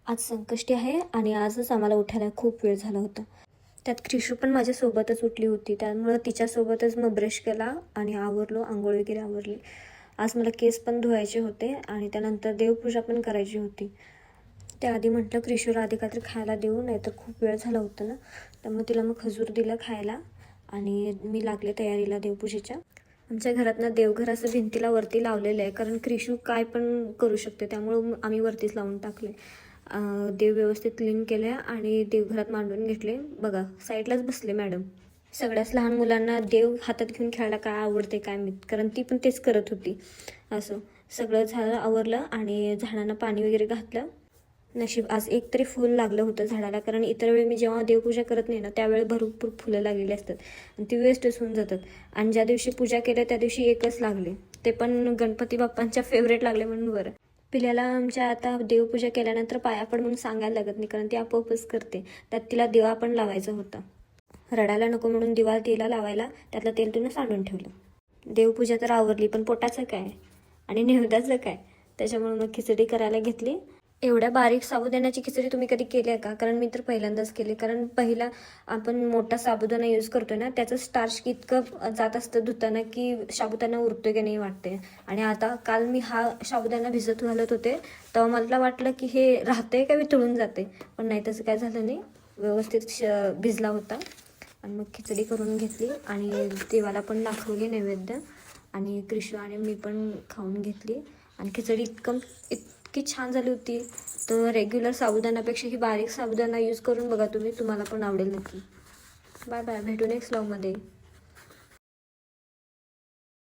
आज संकष्टी आहे आणि आजच आम्हाला उठायला खूप वेळ झाला होता. त्यात क्रिशू पण माझ्यासोबतच उठली होती, त्यामुळं तिच्यासोबतच मग ब्रश केला आणि आवरलो, आंघोळ वगैरे आवरली. आज मला केस पण धुवायचे होते आणि त्यानंतर देवपूजा पण करायची होती. त्याआधी म्हटलं क्रिशूला आधी काहीतरी खायला देऊ, नाही तर खूप वेळ झाला होता ना. त्यामुळे तिला मग खजूर दिलं खायला आणि मी लागले तयारीला देवपूजेच्या. आमच्या घरात ना देवघर असं भिंतीला वरती लावलेलं आहे, कारण क्रिशू काय पण करू शकते, त्यामुळं आम्ही वरतीच लावून टाकले. देव व्यवस्थित क्लीन केले आणि देवघरात मांडून घेतले. बघा साईडलाच बसले मॅडम. सगळ्याच लहान मुलांना देव हातात घेऊन खेळायला काय आवडते काय माहीत, कारण ती पण तेच करत होती. असं सगळं झालं, आवरलं आणि झाडांना पाणी वगैरे घातलं. नशीब आज एक तरी फूल लागलं होतं झाडाला, कारण इतर वेळी मी जेव्हा देवपूजा करत नाही ना त्यावेळी भरपूर फुलं लागलेली असतात आणि ती वेस्टच होऊन जातात. आणि ज्या दिवशी पूजा केल्या त्या दिवशी एकच लागले, ते पण गणपती बाप्पांच्या फेवरेट लागले म्हणून बरं. पिल्याला आमच्या आता देवपूजा केल्यानंतर पाया पड म्हणून सांगायला लागत नाही, कारण ती आपोआपच करते. त्यात तिला दिवा पण लावायचा होता. रडायला नको म्हणून दिवा तिला लावायला त्यातलं तेल तिनं सांडून ठेवलं. देवपूजा तर आवरली, पण पोटाचं काय आणि निवेद्याचं काय, त्याच्यामुळे मग खिचडी करायला घेतली. एवढ्या बारीक साबुदाण्याची खिचडी तुम्ही कधी केली आहे का? कारण मी तर पहिल्यांदाच केली. कारण पहिला आपण मोठा साबुदाणा यूज करतोय ना, त्याचं स्टार्च इतकं जात असतं धुताना की साबुदाणा उरतोय की नाही वाटते. आणि आता काल मी हा साबुदाणा भिजत घालत होते तेव्हा मला वाटलं की हे राहते का वितळून जाते, पण नाही, तसं काय झालं नाही, व्यवस्थित भिजला होता. आणि मग खिचडी करून घेतली आणि देवाला पण दाखवली नैवेद्य आणि क्रिशू आणि मी पण खाऊन घेतली. आणि खिचडी इतकी छान झाली होती. तर रेग्युलर साबुदाण्यापेक्षा ही बारीक साबुदाणा यूज करून बघा तुम्ही, तुम्हाला पण आवडेल नक्की. बाय बाय, भेटू नेक्स्ट व्लॉगमध्ये.